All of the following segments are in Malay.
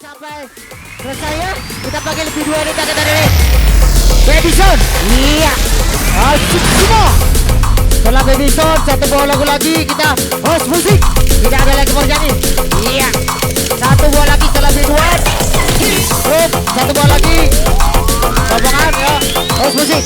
sampai selesai ya. Kita pakai lebih 2 detik dari Baby Son. Iya. Asik semua. Setelah Baby Son, satu buah lagu lagi kita host musik. Tidak ada lagi penyanyi. Iya. Satu buah lagi setelah Ridwan. Terus satu buah lagi. Rombongan ya. Host musik.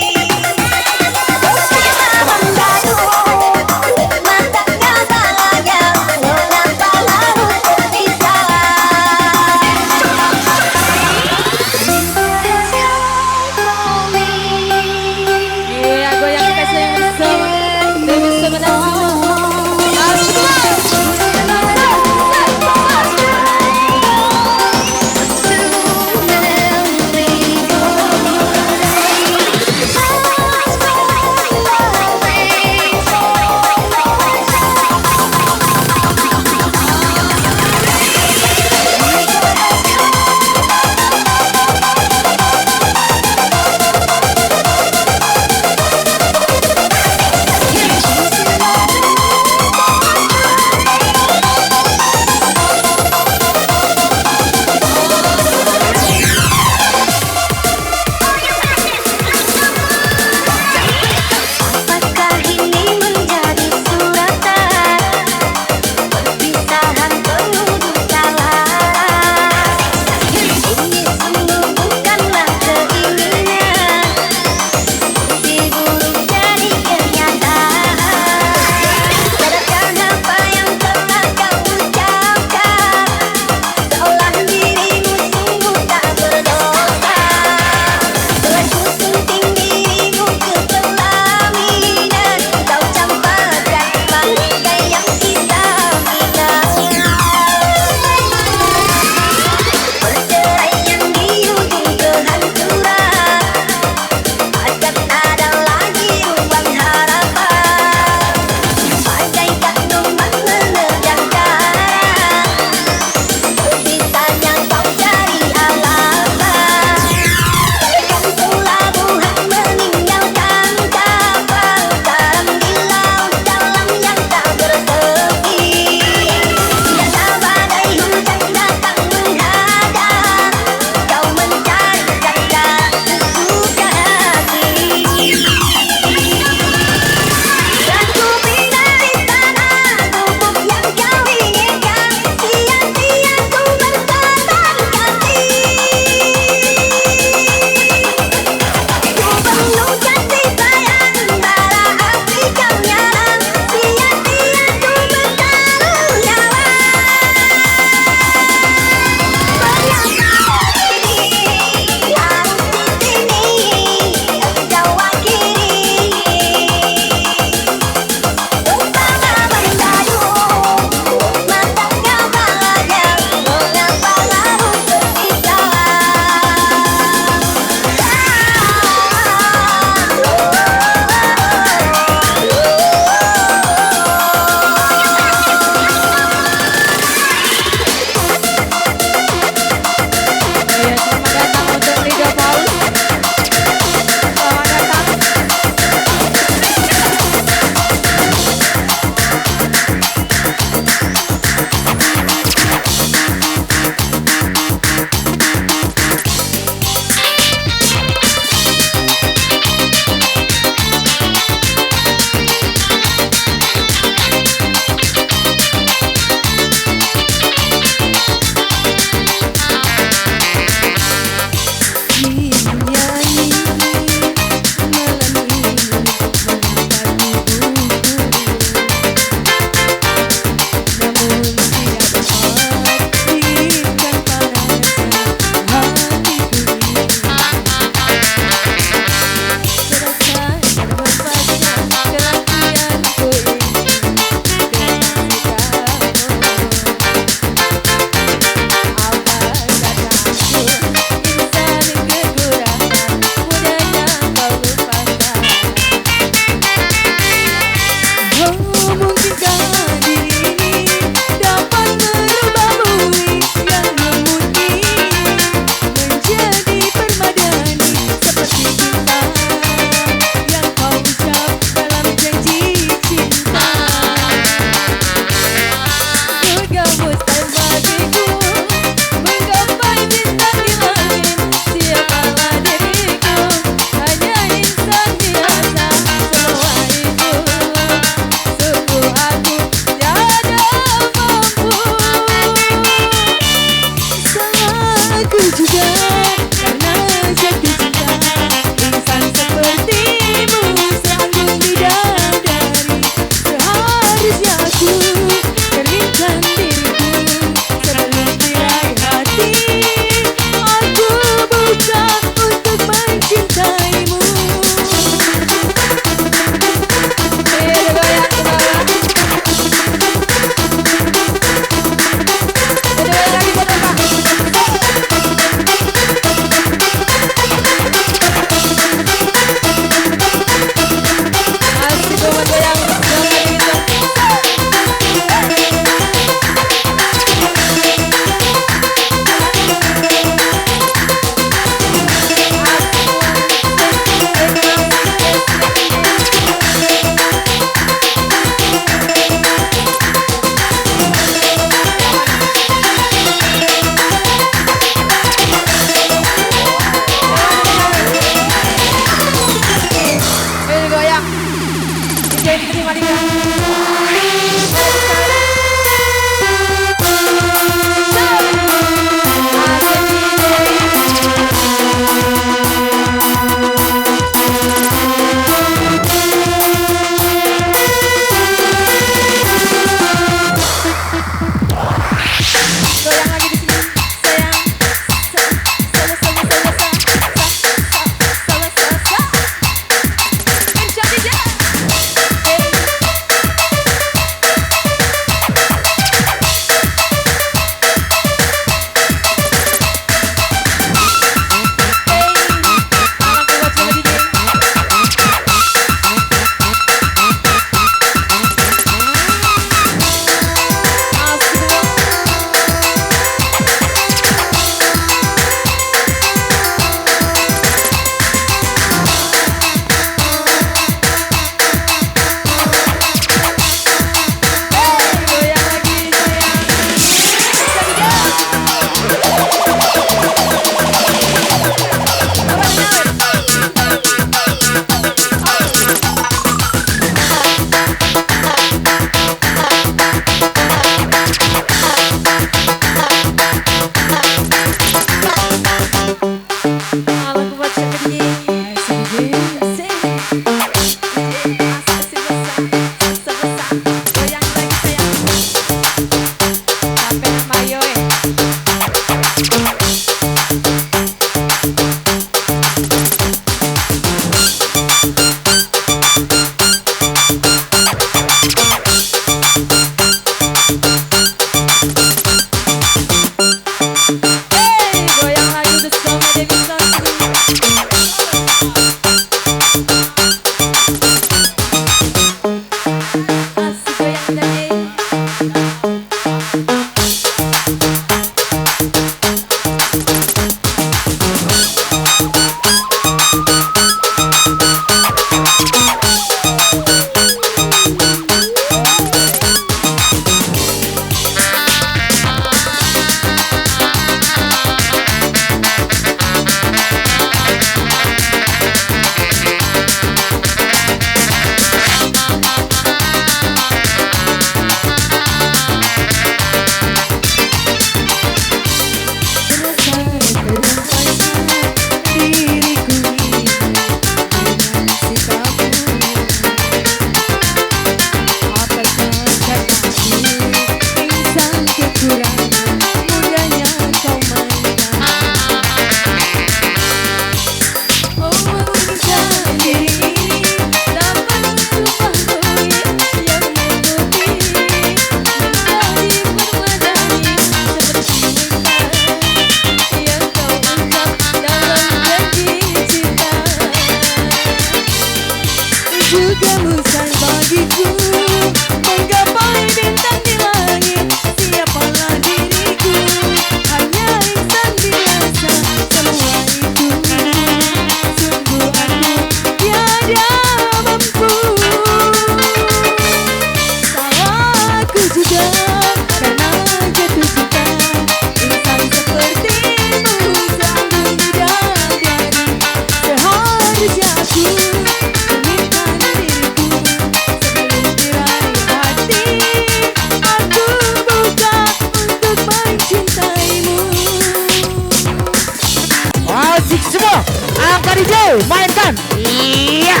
DJ, mainkan. Iya.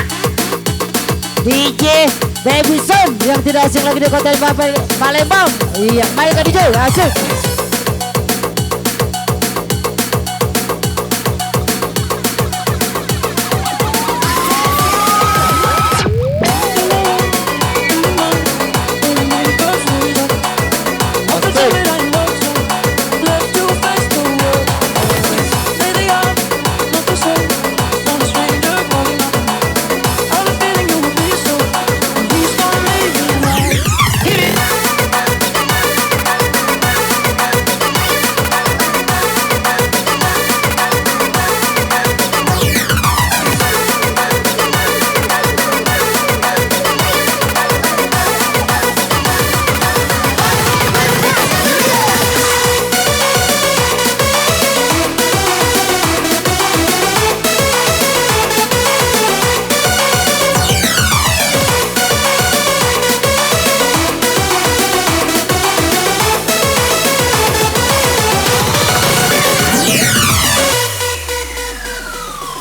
DJ Babyson yang tidak asing lagi di kota Palembang. Iya, mainkan DJ, asik.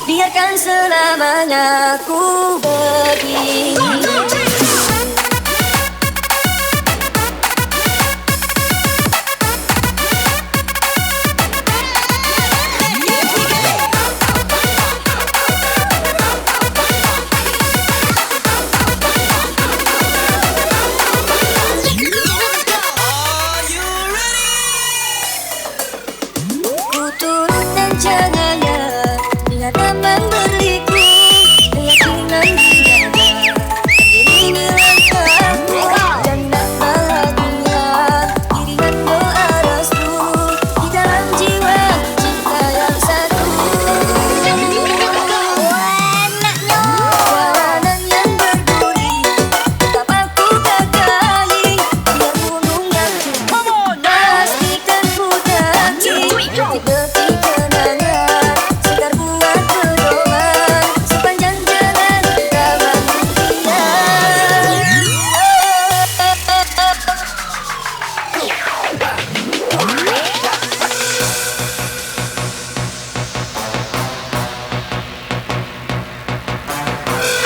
Biarkan selamanya ku begini. Ku turut dan jangannya bila teman berliku, keyakinan dijaga, beriringi langkahku dan bahagia, iringan doa restu di dalam jiwa cinta yang satu. Jalanan yang berduri, tetap aku gagai, biar gunung yang jauh, pastikan ku daki. Detik-detik kenangan, segar buat pedoman sepanjang jalan kita manusia.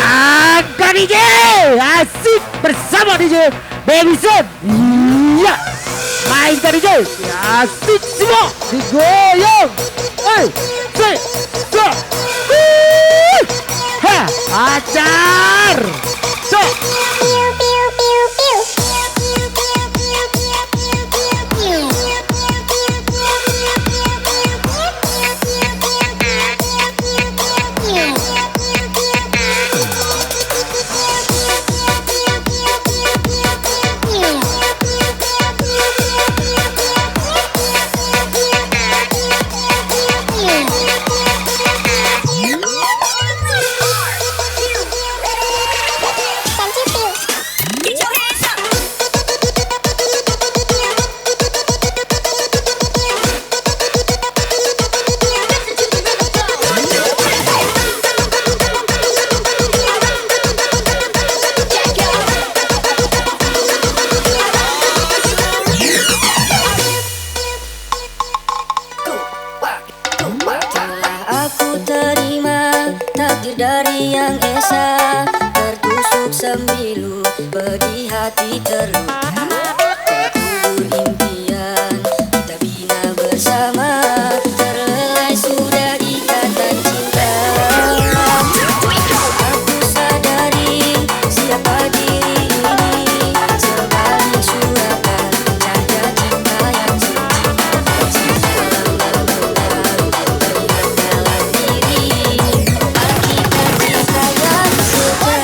Angkat DJ, asik bersama DJ Babyson. Iya, mainkan DJ, asik semua digoyang. Ha, acar. So. Telah aku terima takdir dari yang esa, tertusuk sembilu, pedih hati terluka. Terkubur impian kita bina bersama, terlelai sudah ikatan cinta. Aku sadari siapa diri ini, sebalik suratan cahaya cinta yang suci. Dalam terlihat dalam diri, hakikat cinta yang sejati.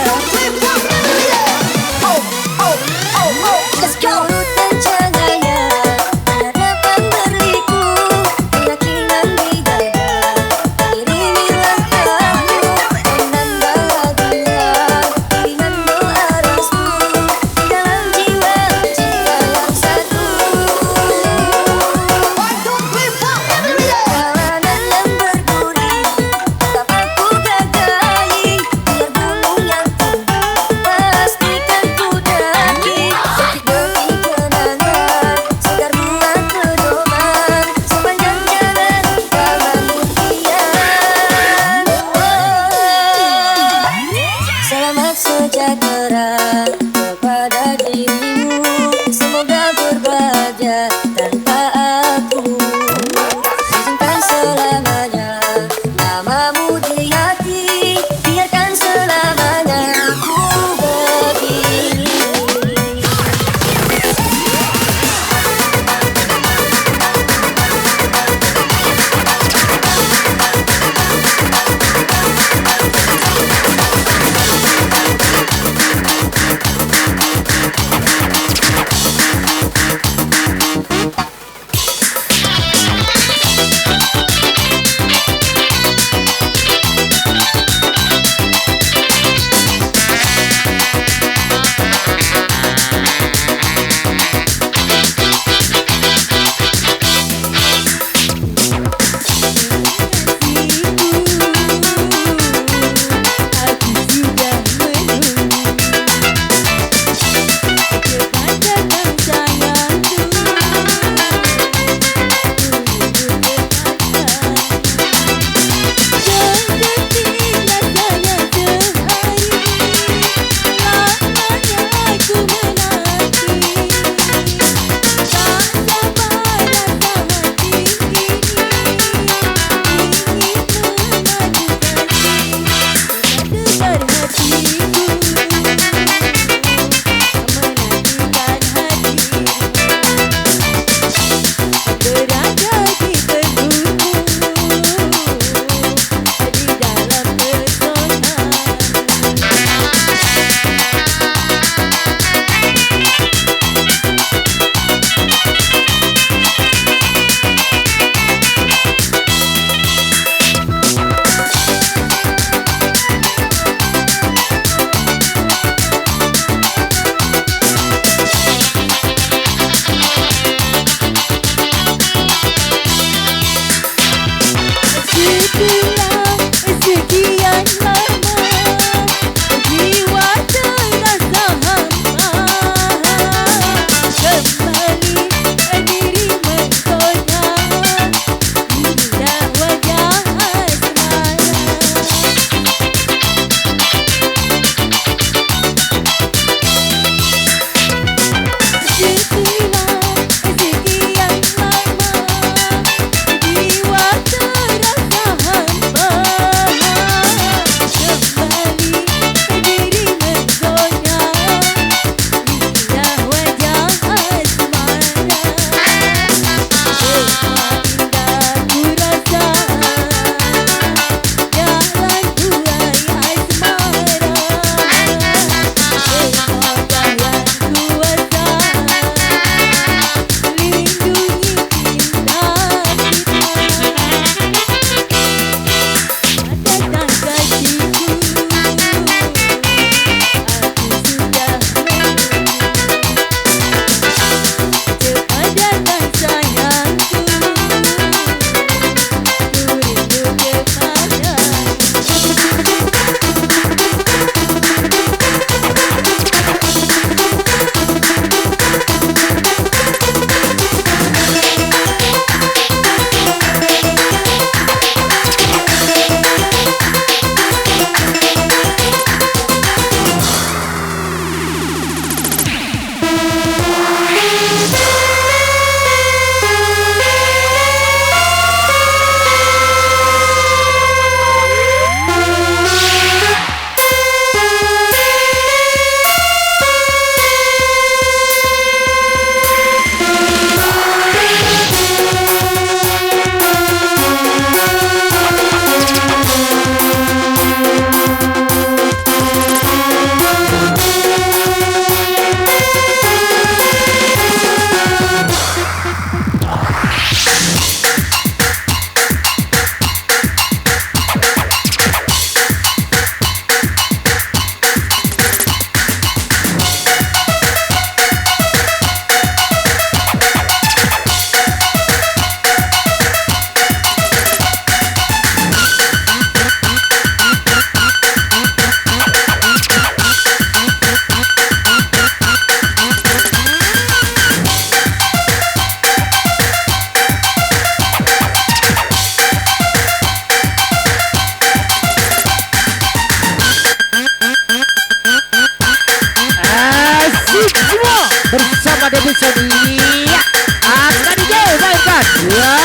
Davidson. Iya. Angkat DJ, mainkan. Ya.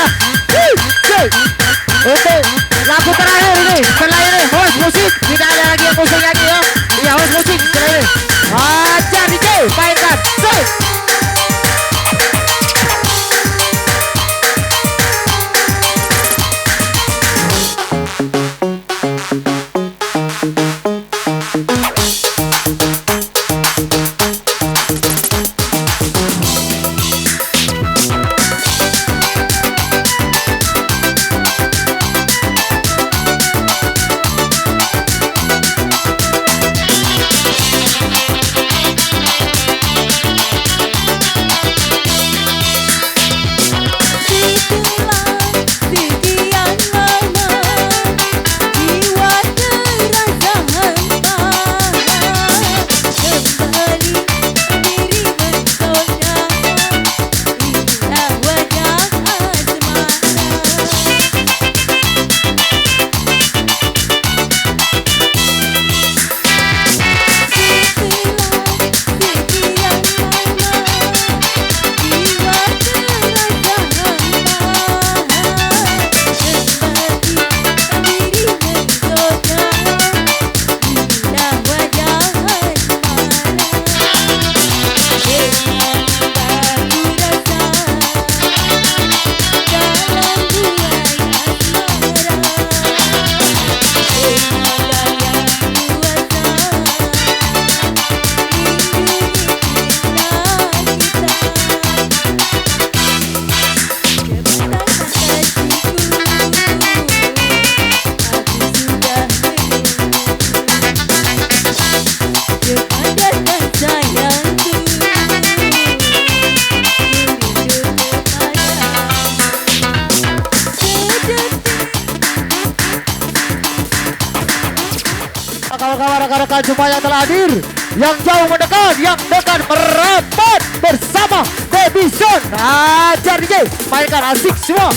Oke, lagu terakhir ini. Setelah ini host musik. Tidak ada lagi yang musik lagi ya. Iya, host musik setelah ini. Ajar DJ, mainkan. Kawan-kawan rekan-rekan semua yang telah hadir, yang jauh mendekat, yang dekat merapat bersama Davidson. Ajar DJ, mainkan asik semua.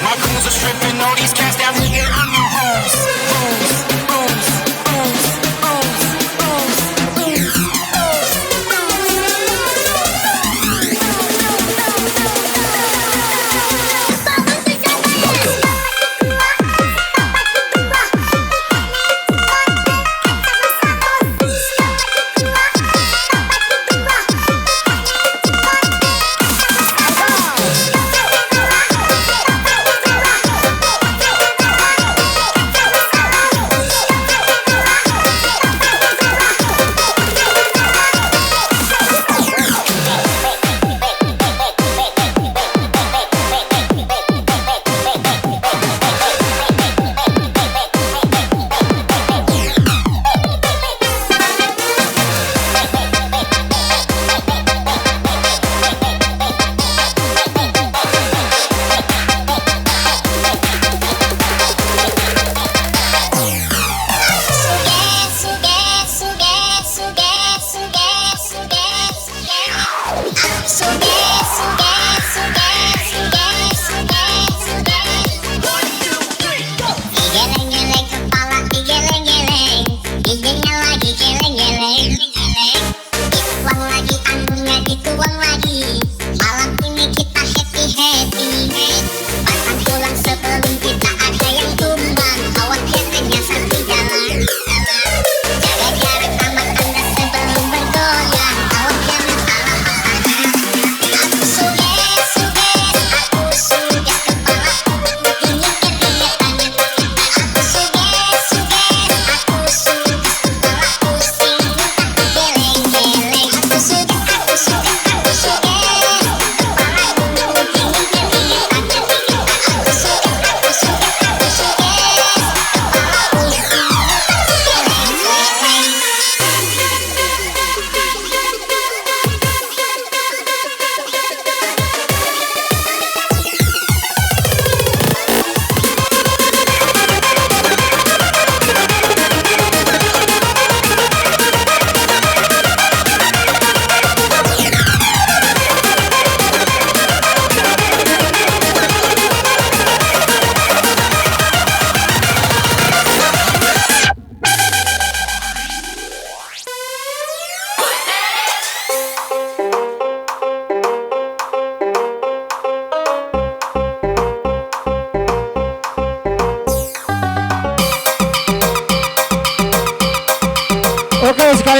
My goons are stripping all these cats down here on the rules.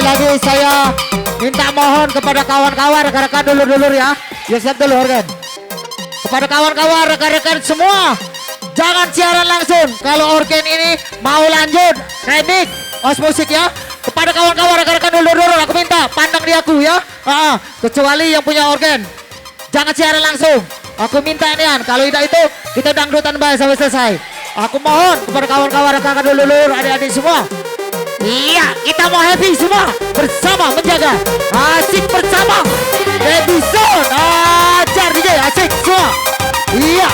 sekali lagi saya minta mohon kepada kawan-kawan, rekan-rekan dulur-dulur ya. Ya siap dulu organ. Kepada kawan-kawan, rekan-rekan semua, jangan siaran langsung. Kalau organ ini mau lanjut remix os musik ya. Kepada kawan-kawan, rekan-rekan dulur-dulur, aku minta pandang di aku ya. Kecuali yang punya organ, jangan siaran langsung. Aku minta ini kalau tidak itu kita dangdutan baik sampai selesai. Aku mohon kepada kawan-kawan, rekan-rekan dulur-dulur, adik-adik semua. Iya, kita mau happy semua bersama menjaga asik bersama Baby Zone. Ajar DJ asik semua. Iya.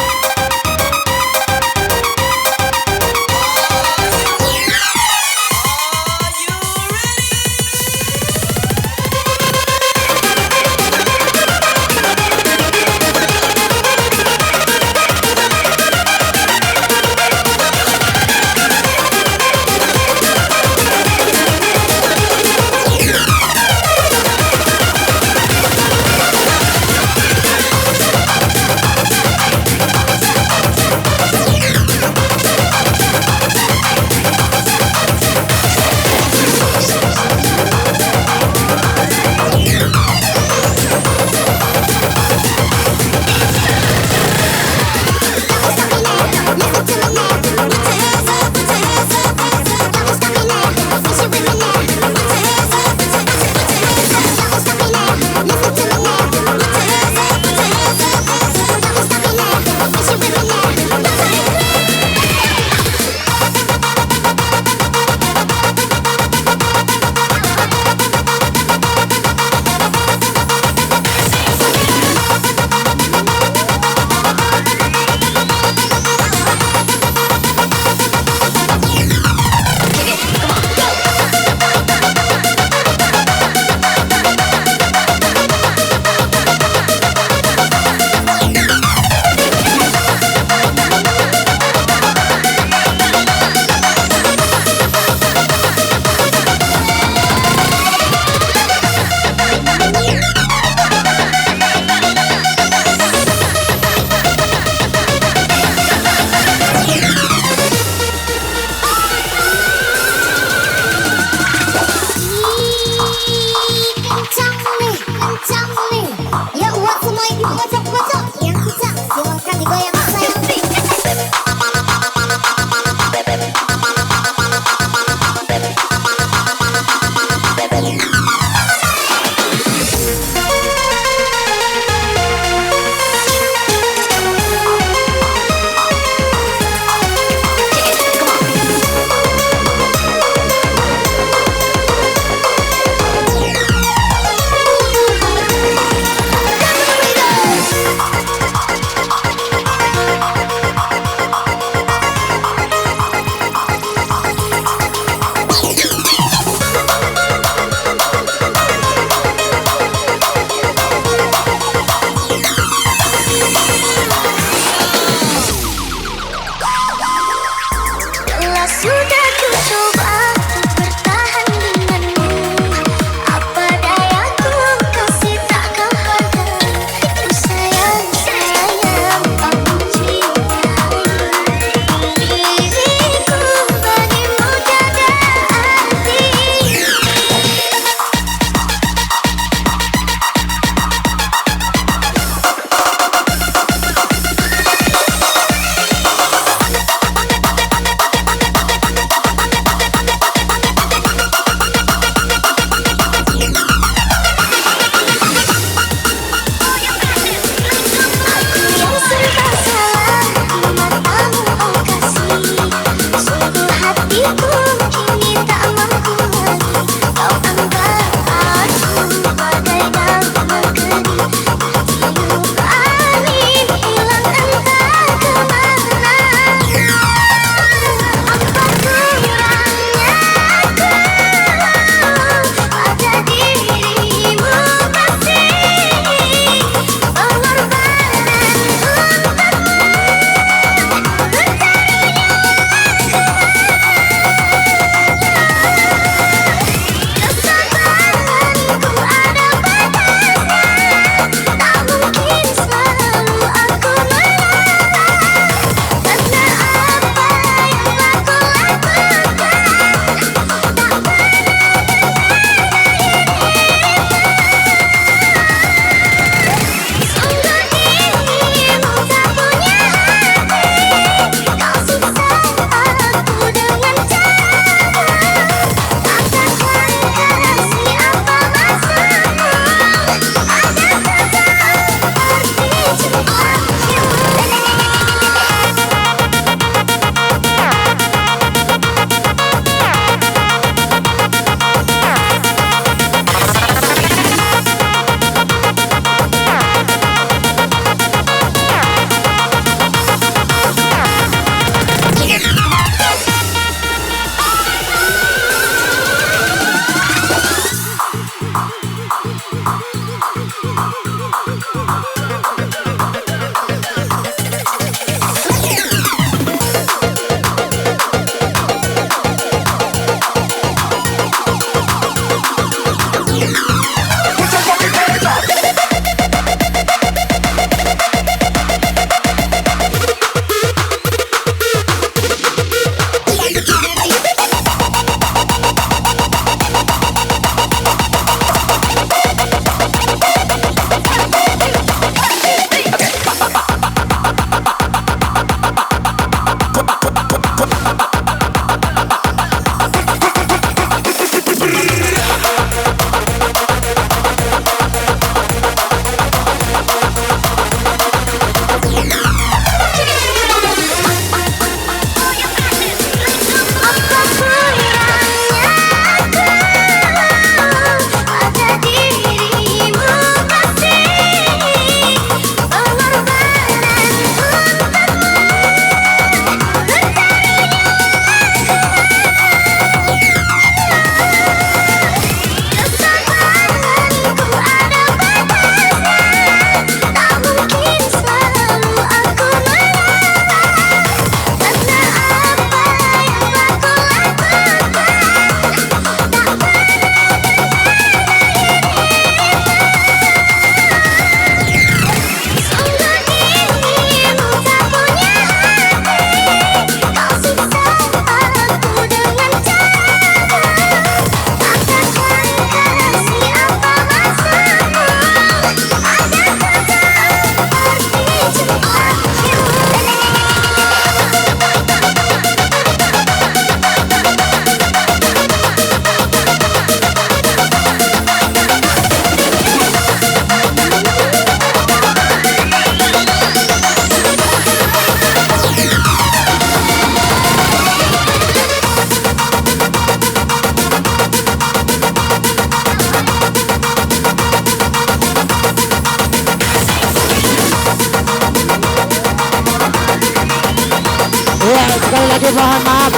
mohon maaf.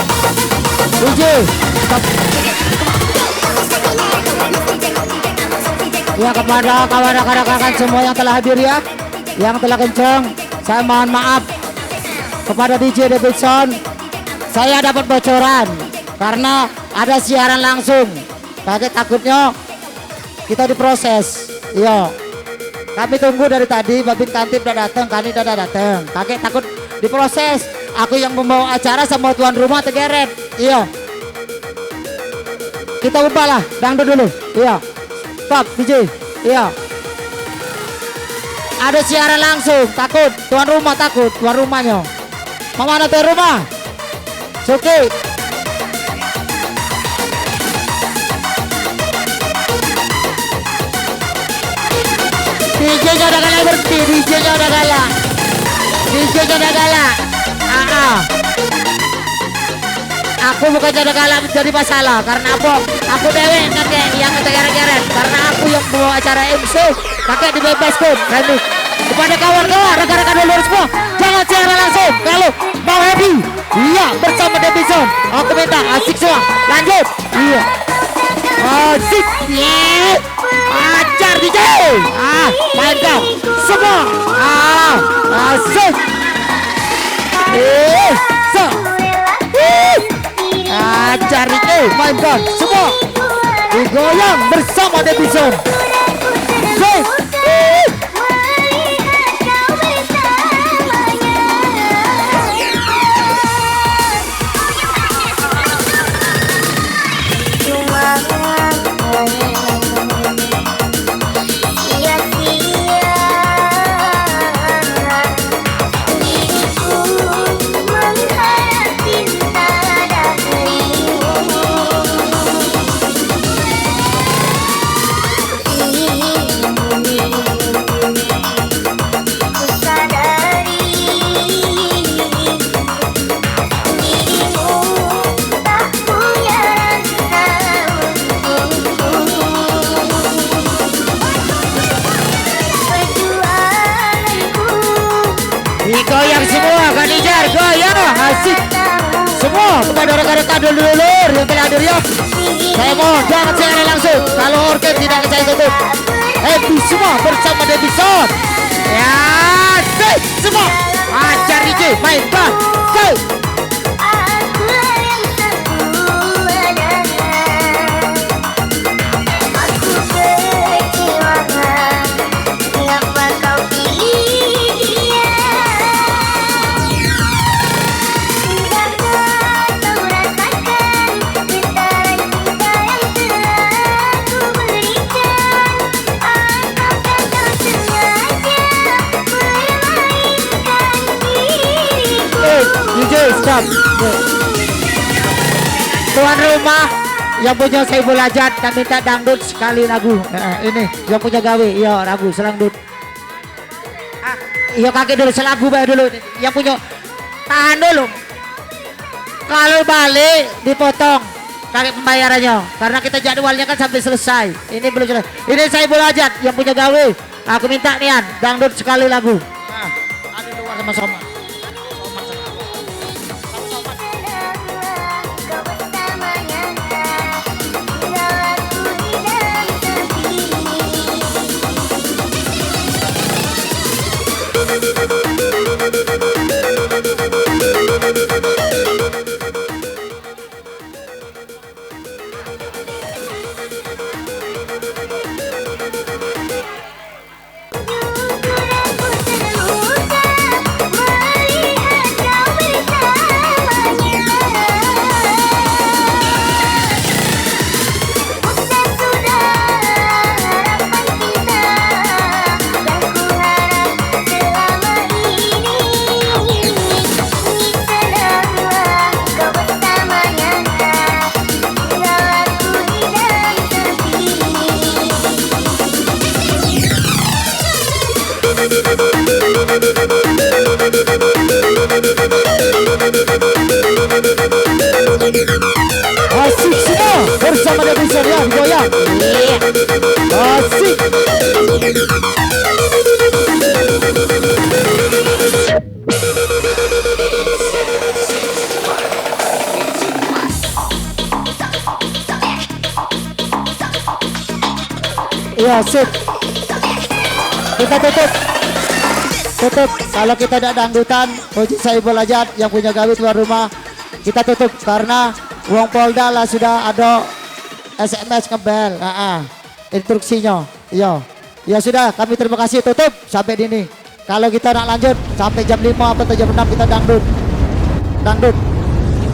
DJ, stop. Ya kepada kawan rekan-rekan semua yang telah hadir ya, yang telah kenceng, saya mohon maaf. Kepada DJ Davidson, saya dapat bocoran karena ada siaran langsung. Kakek takutnya kita diproses. Iya. Kami tunggu dari tadi, Babin Kantip udah datang, Kani udah datang. Kakek takut diproses. Aku yang membawa acara sama tuan rumah tegeret. Iya. Kita ubah lah, dangdut dulu. Iya. Stop DJ. Iya. Ada siaran langsung, takut. Tuan rumah takut, tuan rumahnya. Mana tuan rumah? Suki. DJ-nya udah kalah berhenti, DJ-nya udah kalah. DJ-nya udah kalah. Aku bukan jadi kalah menjadi masalah karena apa? Aku dewe kakek yang kegeret-geret karena aku yang bawa acara MC. Kakek dibebaskan. Remy. Kepada kawan-kawan, rekan-rekan dulu semua, jangan siaran langsung. Kalau mau happy, iya bersama Davidson. Aku minta asik semua. Lanjut. Iya. Asik. Yeah. Ajar DJ. Mainkan semua. Asik. Ajar DJ. Mainkan semua. Digoyang bersama Davidson. Goyang semua, Kanijar, goyang, asik. Semua kepada rekan-rekan dulu yang telah hadir ya. Saya mohon jangan siaran langsung. Kalau orkes tidak saya tutup. Happy semua bersama Davidson. Ya, asik semua. Ajar DJ, mainkan. Go. DJ stop. Tuan rumah yang punya Saiful Hajat dan minta dangdut sekali lagu. Ini yang punya gawe, iya lagu selangdut. Iya kakek dulu selagu bayar dulu. Yang punya tahan dulu. Kalau balik dipotong kakek pembayarannya karena kita jadwalnya kan sampai selesai. Ini belum selesai. Ini Saiful Hajat yang punya gawe. Aku minta nian dangdut sekali lagu. Ada luar sama-sama. Asik semua bersama Davidson ya, goyang. Asik. Iya, sip. Kita tutup. Tutup. Kalau kita tidak dangdutan, Puji Saibul Ajat yang punya gawe tuan rumah, kita tutup karena uang Polda lah sudah ada SMS ngebel. Instruksinya. Iya. Ya sudah, kami terima kasih, tutup sampai dini. Kalau kita nak lanjut sampai jam 5 atau jam 6 kita dangdut. Dangdut.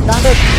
Dangdut.